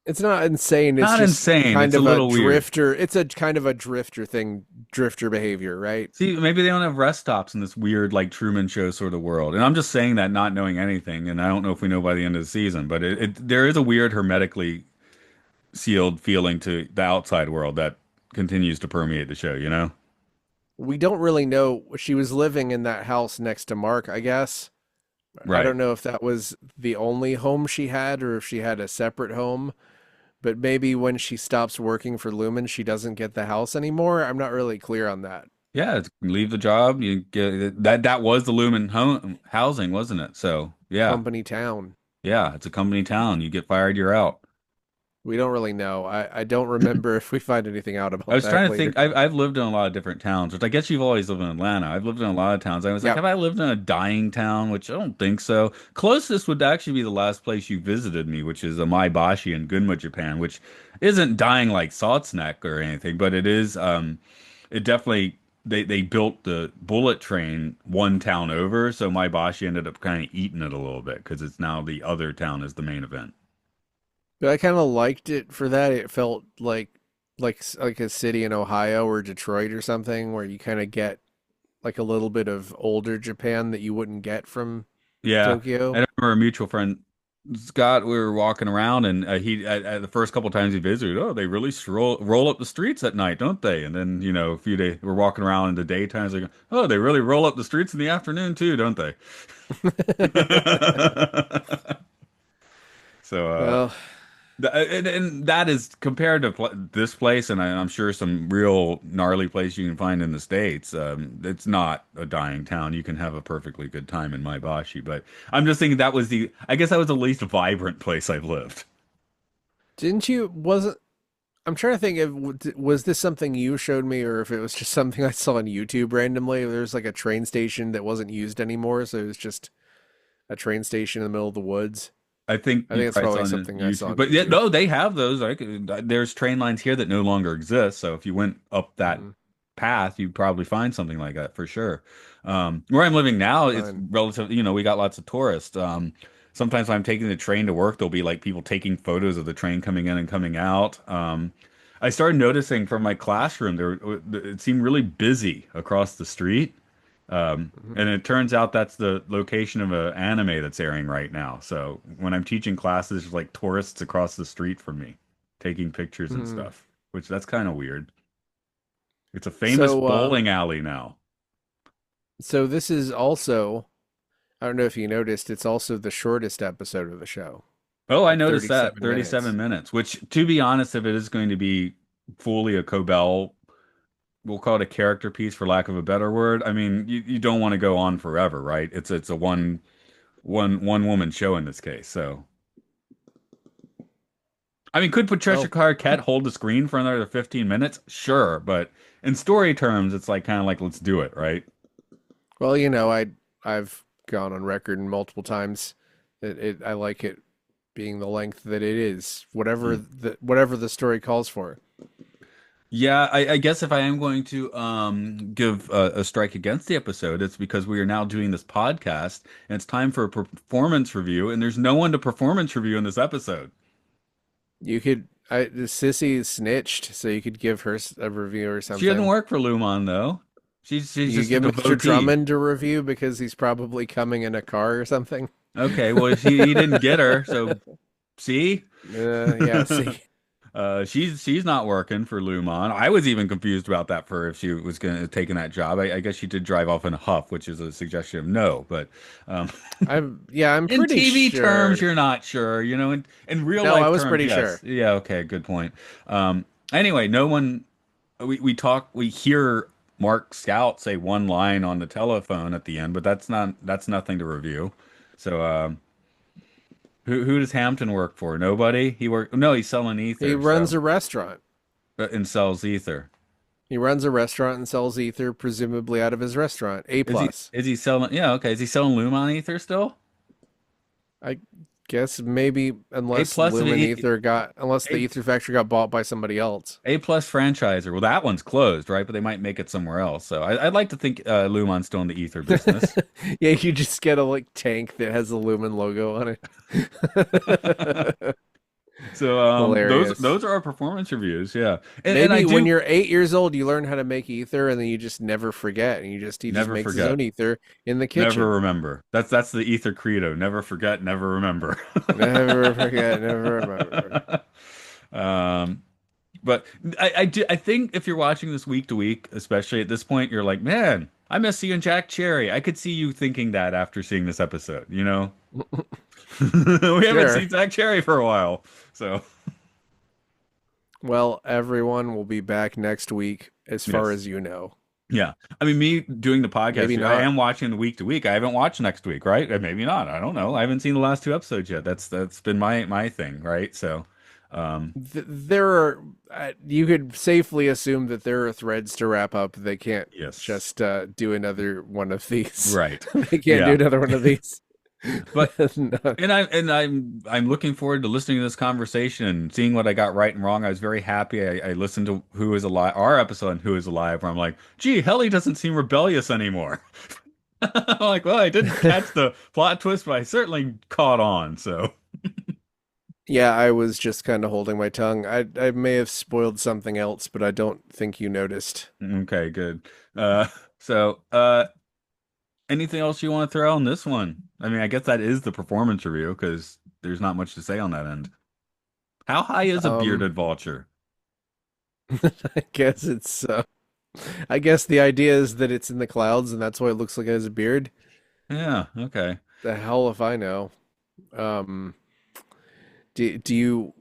it's not insane, it's Not just insane. kind It's a of a little weird. drifter. It's a kind of a drifter thing, drifter behavior, right? See, maybe they don't have rest stops in this weird, like Truman Show sort of world. And I'm just saying that not knowing anything, and I don't know if we know by the end of the season, but there is a weird hermetically sealed feeling to the outside world that continues to permeate the show, you know? We don't really know. She was living in that house next to Mark, I guess. I Right. don't know if that was the only home she had or if she had a separate home, but maybe when she stops working for Lumen, she doesn't get the house anymore. I'm not really clear on that. Yeah, leave the job. You get that was the Lumen home housing, wasn't it? So yeah, Company town. yeah, it's a company town. You get fired, you're out. We don't really know. I don't remember if we find anything out I about was that trying to later. think. I've lived in a lot of different towns, which I guess you've always lived in Atlanta. I've lived in a lot of towns. I was like, Yeah. have I lived in a dying town? Which I don't think so. Closest would actually be the last place you visited me, which is Maebashi in Gunma, Japan, which isn't dying like Salt's Neck or anything, but it is. It definitely they built the bullet train one town over, so Maebashi ended up kind of eating it a little bit because it's now the other town is the main event. But I kind of liked it for that. It felt like a city in Ohio or Detroit or something where you kind of get like a little bit of older Japan that you wouldn't get from Yeah, I Tokyo. remember a mutual friend. Scott, we were walking around, and he at the first couple times he visited. Oh, they really roll up the streets at night, don't they? And then a few days we're walking around in the daytime. It's like, oh, they really roll up the streets in the afternoon too, don't they? So, Well, and that is compared to this place, and I'm sure some real gnarly place you can find in the States. It's not a dying town. You can have a perfectly good time in Maibashi, but I'm just thinking I guess that was the least vibrant place I've lived. didn't you? Wasn't I'm trying to think if was this something you showed me or if it was just something I saw on YouTube randomly. There's like a train station that wasn't used anymore, so it was just a train station in the middle of the woods. I think I you think it's probably saw probably it on something I saw YouTube, on but yeah, YouTube. no, they have those. There's train lines here that no longer exist. So if you went up that Mm, path, you'd probably find something like that for sure. Where I'm living now, it's fine. relative. We got lots of tourists. Sometimes when I'm taking the train to work, there'll be like people taking photos of the train coming in and coming out. I started noticing from my classroom it seemed really busy across the street. Mhm. And it turns out that's the location of an anime that's airing right now. So when I'm teaching classes, there's like tourists across the street from me taking pictures and Mhm. stuff, which that's kind of weird. It's a famous So, bowling alley now. so this is also, I don't know if you noticed, it's also the shortest episode of the show Oh, I at noticed that 37 37 minutes. minutes, which to be honest, if it is going to be fully a Cobell, we'll call it a character piece for lack of a better word. I mean, you don't want to go on forever, right? It's a one woman show in this case. So I mean, could Patricia Well, Arquette hold the screen for another 15 minutes? Sure, but in story terms, it's like kind of like let's do it, right? well, I've gone on record multiple times that I like it being the length that it is, Hmm. whatever the story calls for. Yeah, I guess if I am going to give a strike against the episode, it's because we are now doing this podcast and it's time for a performance review, and there's no one to performance review in this episode. You could, the Sissy snitched, so you could give her a review or She doesn't something. work for Lumon though. She's You just a give Mr. devotee. Drummond a review because he's probably coming in a car or something. Okay, well he didn't get her, so see. Yeah, see. She's not working for Lumon. I was even confused about that for if she was going to taking that job. I guess she did drive off in a huff, which is a suggestion of no. But um, I'm in pretty TV terms, sure. you're not sure. In real No, I life was terms, pretty yes. sure. Yeah. Okay. Good point. Anyway, no one. We hear Mark Scout say one line on the telephone at the end, but that's nothing to review. So who does Hampton work for? Nobody. No, he's selling He ether. runs So a restaurant. and sells ether. He runs a restaurant and sells ether, presumably out of his restaurant. A Is he plus. is he selling? Yeah, okay. Is he selling Lumon ether still? I guess maybe A unless plus and Lumen Ether unless the A Ether factory got bought by somebody else. A plus franchisor. Well, that one's closed, right? But they might make it somewhere else. So I'd like to think Lumon's still in the ether business. Yeah, you just get a like tank that has the Lumen logo on it. So those Hilarious. those are our performance reviews. Yeah, and I Maybe when do you're 8 years old, you learn how to make ether, and then you just never forget, and he just never makes his own forget, ether in the never kitchen. remember. That's the ether credo. Never forget, never remember. Never forget, never remember. Um, But I think if you're watching this week to week, especially at this point, you're like, man, I miss seeing Jack Cherry. I could see you thinking that after seeing this episode. We haven't Sure. seen Jack Cherry for a while, so Well, everyone will be back next week, as far yes, as you know. yeah. I mean, me doing the Maybe podcast, I not. am watching the week to week. I haven't watched next week, right? Maybe not. I don't know. I haven't seen the last two episodes yet. That's been my thing, right? So, um, There are, you could safely assume that there are threads to wrap up. They can't yes, just do another one of these. right, They can't do yeah. another one of these. But No. I'm looking forward to listening to this conversation and seeing what I got right and wrong. I was very happy. I listened to Who Is Alive, our episode on Who Is Alive, where I'm like, gee, Helly doesn't seem rebellious anymore. I'm like, well, I didn't catch the plot twist, but I certainly caught on. So Yeah, I was just kind of holding my tongue. I may have spoiled something else, but I don't think you noticed. okay, good. Uh, so anything else you want to throw on this one? I mean, I guess that is the performance review because. there's not much to say on that end. How high is a Um, bearded vulture? I guess it's. I guess the idea is that it's in the clouds, and that's why it looks like it has a beard. Yeah, okay. The hell if I know. Um, do you?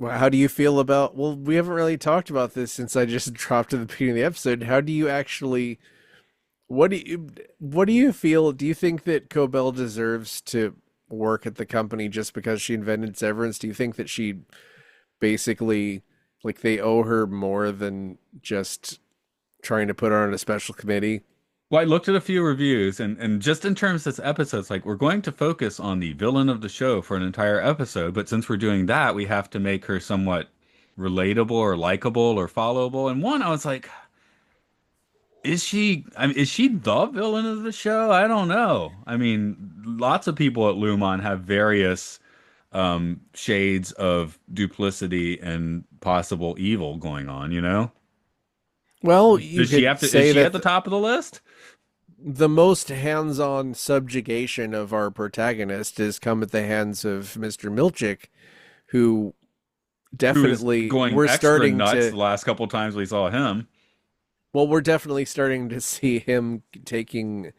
How do you feel about? Well, we haven't really talked about this since I just dropped at the beginning of the episode. How do you actually? What do you? What do you feel? Do you think that Cobell deserves to work at the company just because she invented Severance? Do you think that she basically like they owe her more than just trying to put her on a special committee? Well, I looked at a few reviews, and just in terms of this episode, it's like we're going to focus on the villain of the show for an entire episode, but since we're doing that, we have to make her somewhat relatable or likable or followable. And one, I was like, is she, I mean, is she the villain of the show? I don't know. I mean, lots of people at Lumon have various shades of duplicity and possible evil going on, you know? Well, you Does she could have to, is say she at that the top of the list? the most hands-on subjugation of our protagonist has come at the hands of Mr. Milchick, who Who is definitely going we're extra starting nuts to the last couple times we saw him. we're definitely starting to see him taking,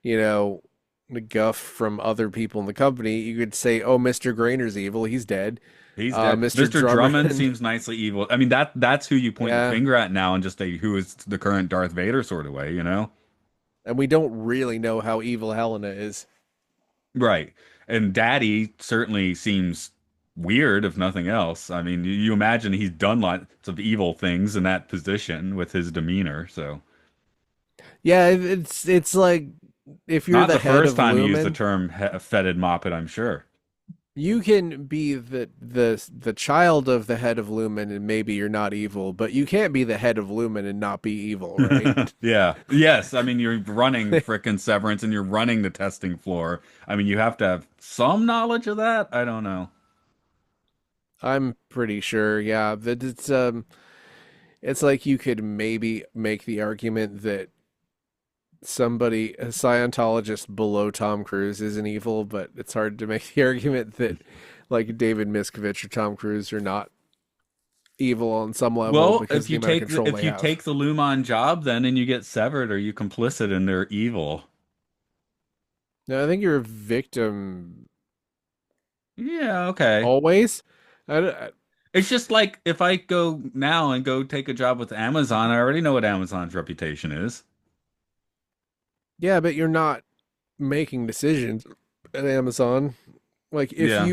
you know, the guff from other people in the company. You could say, "Oh, Mr. Grainer's evil. He's dead." He's dead. Mr. Mr. Drummond Drummond, seems nicely evil. I mean, that's who you point the yeah, finger at now and just say who is the current Darth Vader sort of way, you know? and we don't really know how evil Helena is. Right. And Daddy certainly seems weird, if nothing else. I mean, you imagine he's done lots of evil things in that position with his demeanor. So, Yeah, it's like if you're not the the head first of time he used the Lumen, term fetid moppet, I'm sure. you can be the child of the head of Lumen and maybe you're not evil, but you can't be the head of Lumen and not be evil, right? Yeah. Yes. I mean, you're running frickin' Severance and you're running the testing floor. I mean, you have to have some knowledge of that. I don't know. I'm pretty sure, yeah, that it's like you could maybe make the argument that a Scientologist below Tom Cruise isn't evil, but it's hard to make the argument that like David Miscavige or Tom Cruise are not evil on some level Well, because of the amount of control if they you have. take the Lumon job, then and you get severed, are you complicit in their evil? No, I think you're a victim Yeah, okay. always. I, It's just like if I go now and go take a job with Amazon, I already know what Amazon's reputation is. yeah, but you're not making decisions at Amazon. Like Yeah.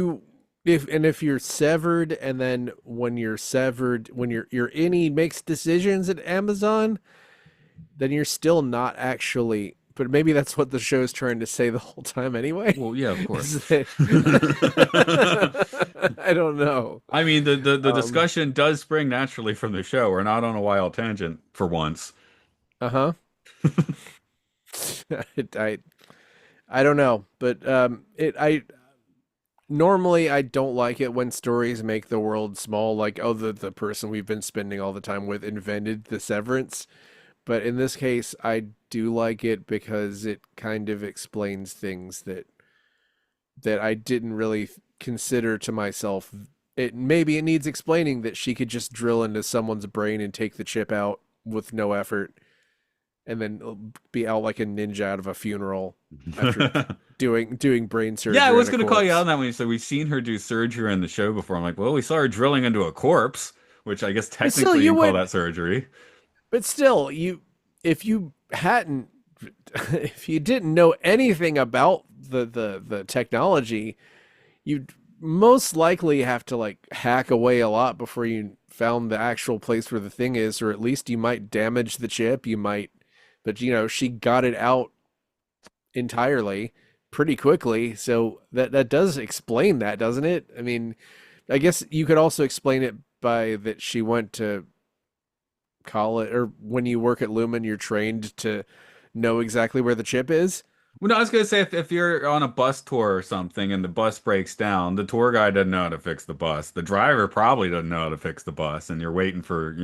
if you're severed and then when you're severed when your innie makes decisions at Amazon, then you're still not actually but maybe that's what the show's trying to say the whole time anyway. Well, yeah, of course. Is that I don't know. I mean, the Um discussion does spring naturally from the show. We're not on a wild tangent for once. uh-huh. I I don't know, but it I normally I don't like it when stories make the world small, like, oh, the person we've been spending all the time with invented the severance. But in this case, I do like it because it kind of explains things that I didn't really consider to myself. It maybe it needs explaining that she could just drill into someone's brain and take the chip out with no effort and then be out like a ninja out of a funeral after doing brain Yeah, I surgery on was a going to call you out on corpse. that when you said we've seen her do surgery in the show before. I'm like, well, we saw her drilling into a corpse, which I guess But still, technically you you can call would. that surgery. But still, if you hadn't, if you didn't know anything about the technology, you'd most likely have to like hack away a lot before you found the actual place where the thing is, or at least you might damage the chip. You might, but she got it out entirely pretty quickly. So that does explain that, doesn't it? I mean, I guess you could also explain it by that she went to college or when you work at Lumen, you're trained to know exactly where the chip is. Well, no, I was going to say if you're on a bus tour or something and the bus breaks down, the tour guide doesn't know how to fix the bus. The driver probably doesn't know how to fix the bus, and you're waiting for,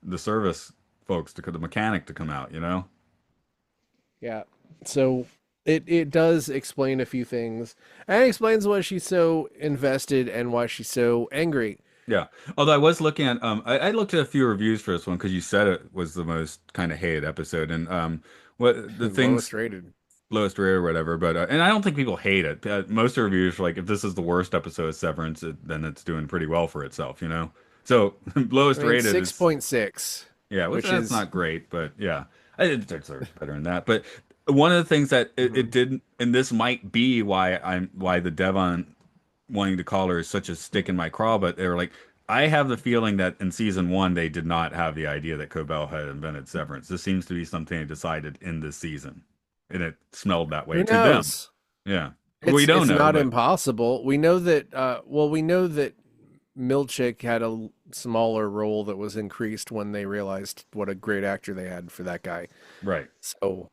the service folks the mechanic to come out, you know? Yeah. So it does explain a few things, and it explains why she's so invested and why she's so angry. Yeah. Although I was looking at, I looked at a few reviews for this one because you said it was the most kind of hated episode, and what the things Lowest rated. lowest rate or whatever. But and I don't think people hate it. Most of the reviews are like, if this is the worst episode of Severance, then it's doing pretty well for itself, you know. So I lowest mean, rated is 6.6, yeah, which which that's is not great, but yeah, it deserves better than that. But one of the things that it mhm. didn't, and this might be why the Devon wanting to call her is such a stick in my craw, but they were like, I have the feeling that in season one they did not have the idea that Cobell had invented Severance. This seems to be something they decided in this season, and it smelled that way Who to them. knows? Yeah, we don't It's know, not but impossible. We know that we know that Milchick had a smaller role that was increased when they realized what a great actor they had for that guy. right, So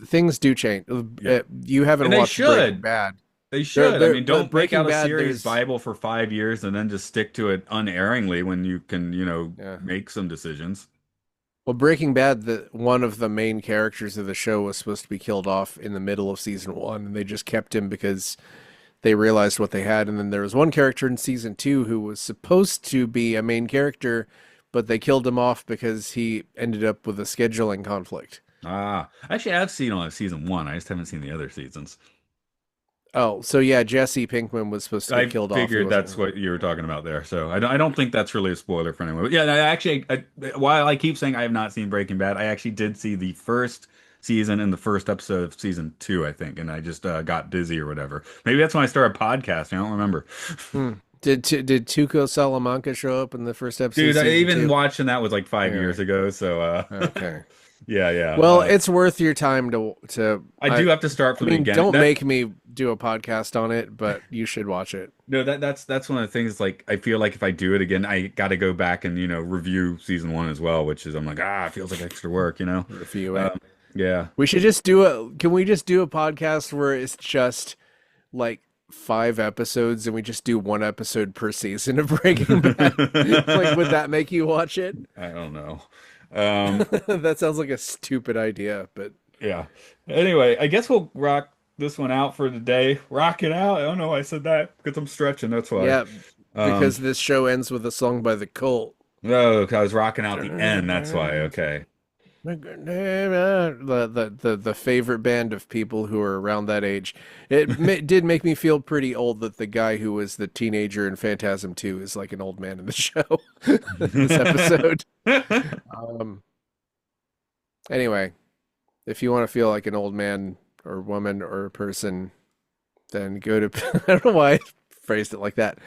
things do change. yeah, You haven't and they watched Breaking should. Bad. They should. I mean, But don't make Breaking out a Bad, series there's Bible for 5 years and then just stick to it unerringly when you can, yeah. make some decisions. Well, Breaking Bad, the one of the main characters of the show was supposed to be killed off in the middle of season one, and they just kept him because they realized what they had. And then there was one character in season two who was supposed to be a main character, but they killed him off because he ended up with a scheduling conflict. Ah, actually, I've seen all of season one. I just haven't seen the other seasons. Oh, so yeah, Jesse Pinkman was supposed to get I killed off. He figured wasn't that's gonna. what you were talking about there. So I don't think that's really a spoiler for anyone. But yeah, while I keep saying I have not seen Breaking Bad, I actually did see the first season and the first episode of season two, I think, and I just got busy or whatever. Maybe that's when I started podcasting. I don't remember. Hmm. Did Tuco Salamanca show up in the first episode of Dude, I season even two? watching that was like 5 years Anyway, ago. So okay. yeah, yeah. Well, it's worth your time to. I do have to start I from the mean, beginning. don't make me do a podcast on it, but you should watch it. No, that's one of the things. Like, I feel like if I do it again, I got to go back and review season one as well, which is I'm like, it feels like extra work, you know. Review it. Um, yeah. We should just do a. Can we just do a podcast where it's just like 5 episodes and we just do one episode per season of Breaking Bad? Like, would that make you watch it? I don't know. Um, That sounds like a stupid idea, but yeah. Anyway, I guess we'll rock this one out for today. Rock it out. I don't know why I said that because I'm stretching. That's why. yeah, Um, because this show ends with a song by the Cult. no, 'cause I was rocking out the end. That's why. Okay. The favorite band of people who are around that age. Did make me feel pretty old that the guy who was the teenager in Phantasm 2 is like an old man in the show. This episode. Um, anyway, if you want to feel like an old man or woman or person, then go to I don't know why I phrased it like that.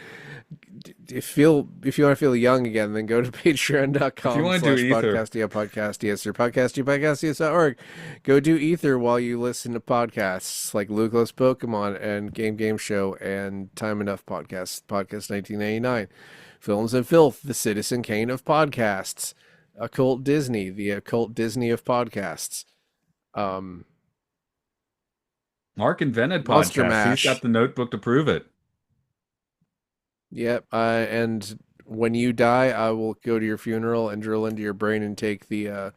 If you want to feel young again, then go to If you patreon.com want to slash do ether, podcast yeah podcast yes or podcast you podcast yes.org. Go do ether while you listen to podcasts like Lucas Pokemon and Game Show and Time Enough podcast 1999, Films and Filth, the Citizen Kane of podcasts, Occult Disney, the Occult Disney of podcasts, um, Mark invented Monster podcasts. He's Mash. got the notebook to prove it. Yep. And when you die, I will go to your funeral and drill into your brain and take the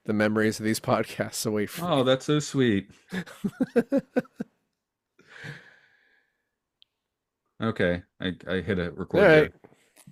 memories of these podcasts away from Oh, that's so sweet. you. Okay, I hit a All record right. there.